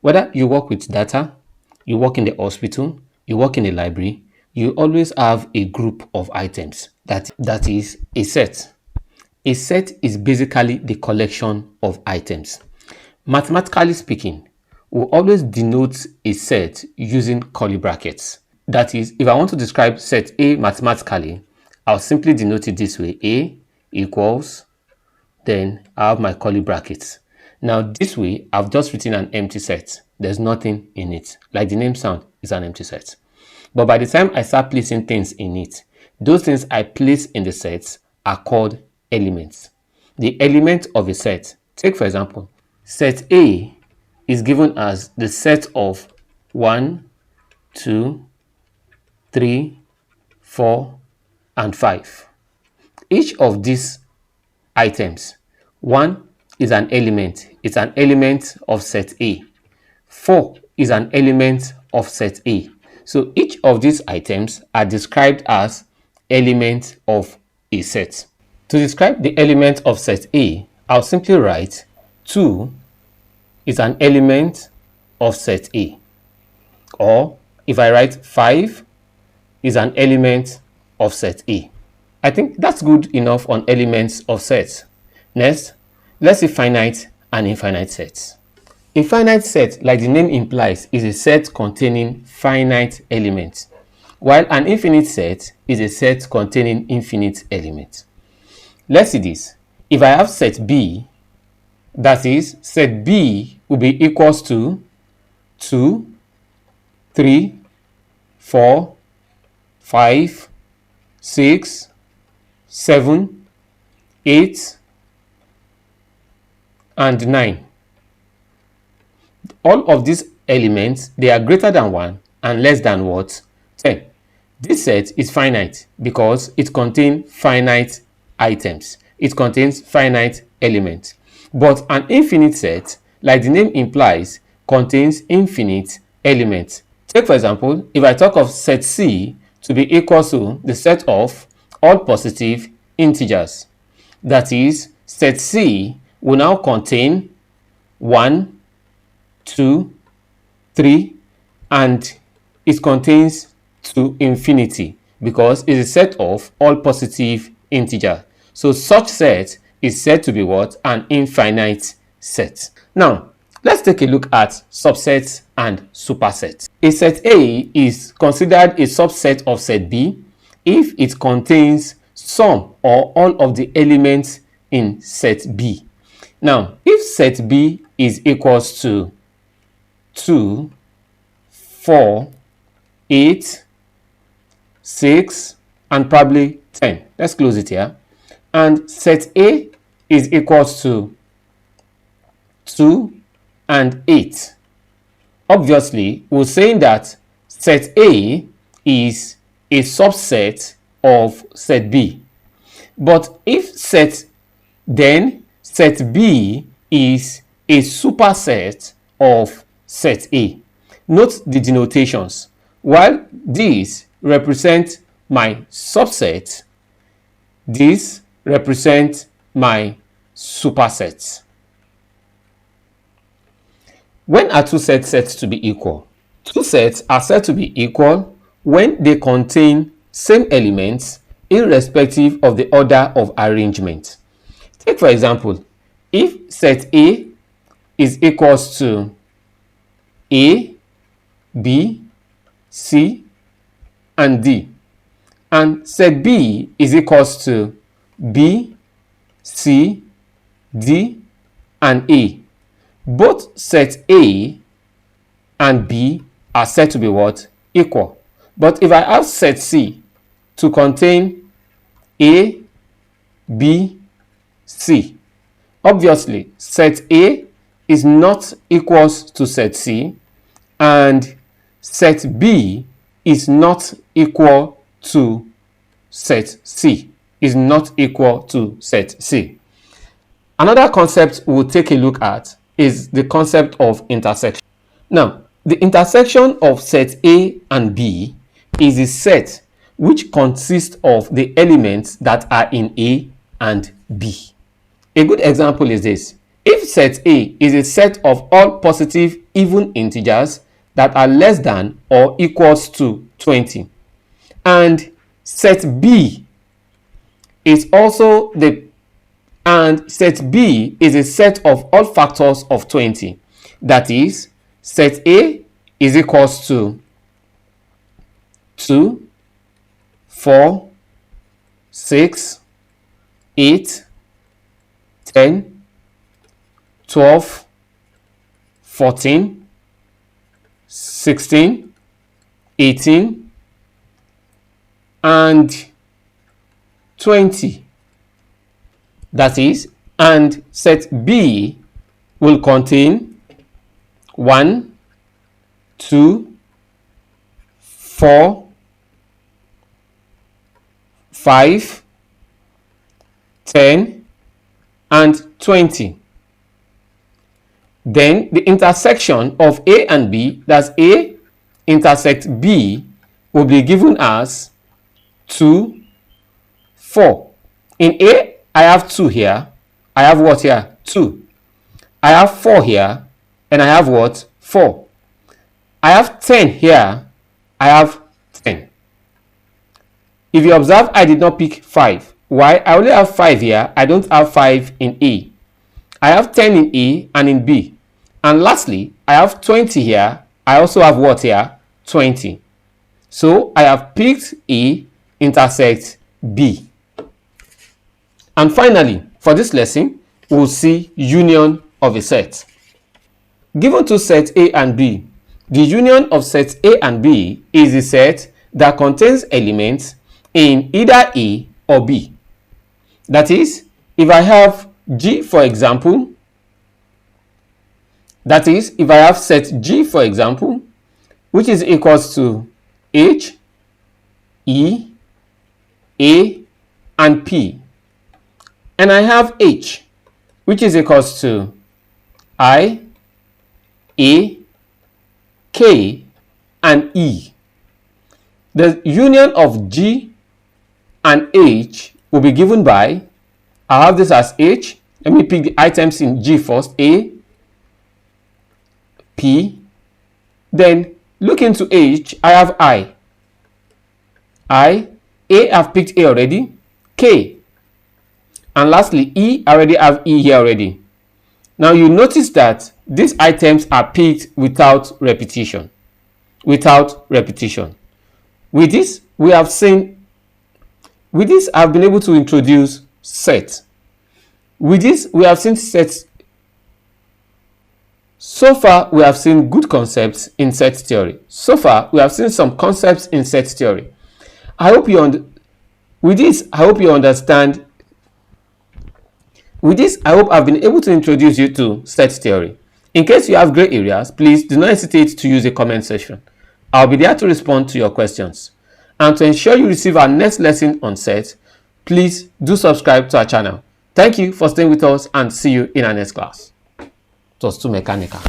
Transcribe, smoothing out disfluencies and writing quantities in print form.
Whether you work with data, you work in the hospital, you work in a library, you always have a group of items that is a set. A set is basically the collection of items. Mathematically speaking, we'll always denote a set using curly brackets. That is, if I want to describe set A mathematically, I'll simply denote it this way: A equals, then I have my curly brackets. Now this way, I've just written an empty set. There's nothing in it. Like the name sound, is an empty set. But by the time I start placing things in it, those things I place in the sets are called elements. The element of a set, take for example, set A is given as the set of 1, 2, 3, 4, and 5. Each of these items, 1 is an element. It's an element of set A. 4 is an element of set A. So each of these items are described as elements of a set. To describe the element of set A, I'll simply write 2 is an element of set A. Or if I write 5 is an element of set A. I think that's good enough on elements of sets. Next, let's see finite and infinite sets. A finite set, like the name implies, is a set containing finite elements, while an infinite set is a set containing infinite elements. Let's see this. If I have set B, that is, set B will be equals to 2, 3, 4, 5, 6, 7, 8, and 9. All of these elements, they are greater than 1 and less than what? 10. This set is finite because it contains finite items. It contains finite elements. But an infinite set, like the name implies, contains infinite elements. Take for example, if I talk of set C to be equal to the set of all positive integers, that is, set C will now contain 1, 2, 3, and it contains to infinity because it's a set of all positive integers. So such set is said to be what? An infinite set. Now, let's take a look at subsets and supersets. A set A is considered a subset of set B if it contains some or all of the elements in set B. Now, if set B is equals to 2, 4, 8, 6, and probably 10. Let's close it here. And set A is equals to 2 and 8. Obviously, we're saying that set A is a subset of set B. But if set B is a superset of set A. Note the denotations. While these represent my subset, these represent my supersets. When are two sets said to be equal? Two sets are said to be equal when they contain same elements irrespective of the order of arrangement. Take for example, if set A is equals to A, B, C, and D, and set B is equals to B, C, D, and A, both set A and B are said to be what? Equal. But if I have set C to contain A, B, C, obviously set A is not equals to set C, and set B is not equal to set C, is not equal to set C. Another concept we'll take a look at is the concept of intersection. Now, the intersection of set A and B is a set which consists of the elements that are in A and B. A good example is this. If set A is a set of all positive even integers that are less than or equals to 20, and set B is also set B is a set of all factors of 20. That is, set A is equals to 2, 4, 6, 8, 10, 12, 14, 16, 18, and 20. That is, and set B will contain 1, 2, 4, 5, 10, and 20. Then the intersection of A and B, that's A intersect B, will be given as 2, 4. In A, I have 2 here. I have what here? 2. I have 4 here, and I have what? 4. I have 10 here. I have 10. If you observe, I did not pick 5. Why? I only have 5 here. I don't have 5 in A. I have 10 in A and in B. And lastly, I have 20 here. I also have what here? 20. So I have picked A intersect B. And finally, for this lesson, we'll see union of a set. Given two sets A and B, the union of sets A and B is a set that contains elements in either A or B. That is, if I have G, for example, that is, if I have set G, for example, which is equals to H, E, A, and P, and I have H, which is equals to I, A, K, and E. The union of G and H will be given by, I have this as H. Let me pick the items in G first. A, P. Then look into H. I have I. A, I've picked A already. K. And lastly, E, I already have E here already. Now you notice that these items are picked without repetition. With this, I've been able to introduce set. With this, we have seen sets. So far, we have seen good concepts in set theory. So far, we have seen some concepts in set theory. With this, I hope I've been able to introduce you to set theory. In case you have gray areas, please do not hesitate to use the comment section. I'll be there to respond to your questions. And to ensure you receive our next lesson on set, please do subscribe to our channel. Thank you for staying with us and see you in our next class. It was too mechanical.